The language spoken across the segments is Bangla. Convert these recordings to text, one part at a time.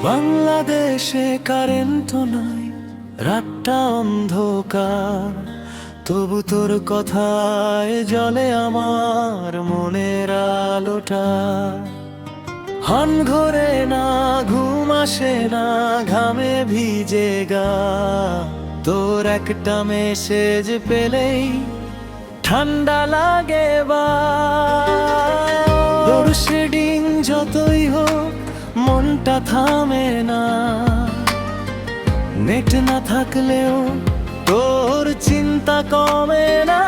বাংলাদেশে কারেন্ট নাই, রাতটা অন্ধকার, তবু তোর কথায় জ্বলে আমার মনের আলোটা। হান ঘরে না, ঘুম আসে না, ঘামে ভিজে গা, তোর একটা মেসেজ পেলেই ঠান্ডা লাগে। বা লোডশেডিং যতই হোক মনটা থামে না, নেট না থাকলেও তোর চিন্তা কমে না।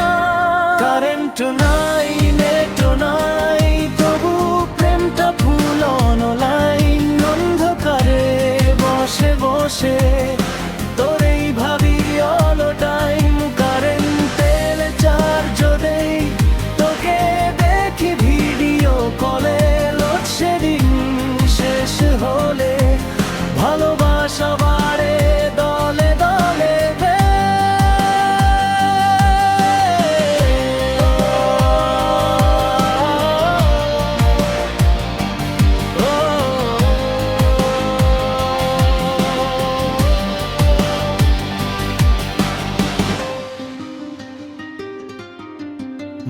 কারেন্ট নাই, নেট নাই, তবু প্রেমটা ফুল অনলাইন। অন্ধকারে বসে বসে তোরেই ভাবি অল টাইম। কারেন্টের চার্জ দেই, তোকে দেখি ভিডিও কলে। লোডশেডিং শেষ হলে ভালোবাসা বাড়ে দলে দলে।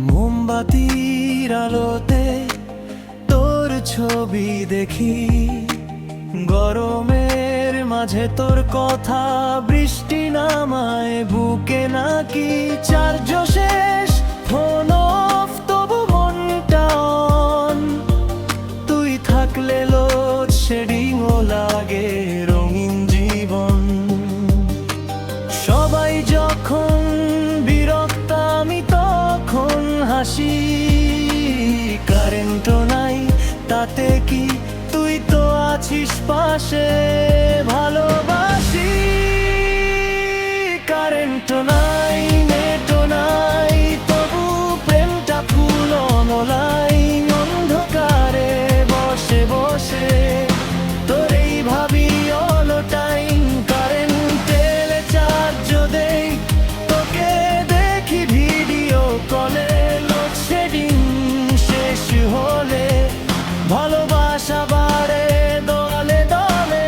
মোমবাতির আলোতে তোর ছবি দেখি, গরমের মাঝে তোর কথা। বৃষ্টি নামায় বুকে নাকি, চার্জ শেষ ফোন অফ তবু মনটা অন। তুই থাকলে লোডশেডিংও লাগে রঙিন জীবন। সবাই যখন বিরক্ত আমি তখন হাসি। কারেন্ট নাই তাতে কি, তুই তো আছিস পাশে, ভালোবাসি। কারেন্ট নাই, নেট নাই, তবু প্রেমটা ফুল অনলাইন। অন্ধকারে বসে বসে তোরেই ভাবি অল টাইম। কারেন্টের চার্জ দেই, তোকে দেখি ভিডিও কলে। লোডশেডিং শেষ হলে ভালোবাসা বাড়ে দলে দলে।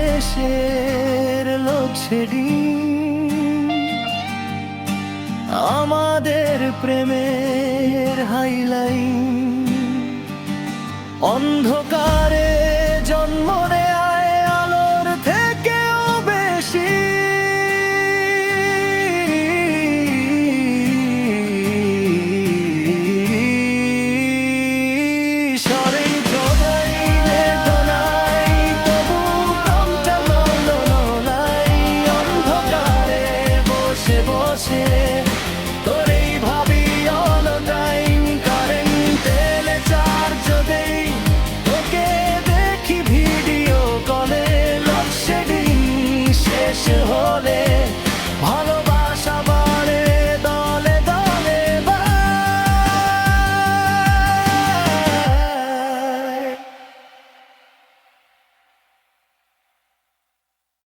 বাংলাদেশের লোডশেডিং আমাদের প্রেমের হাইলাইট। অন্ধকারে জন্ম রে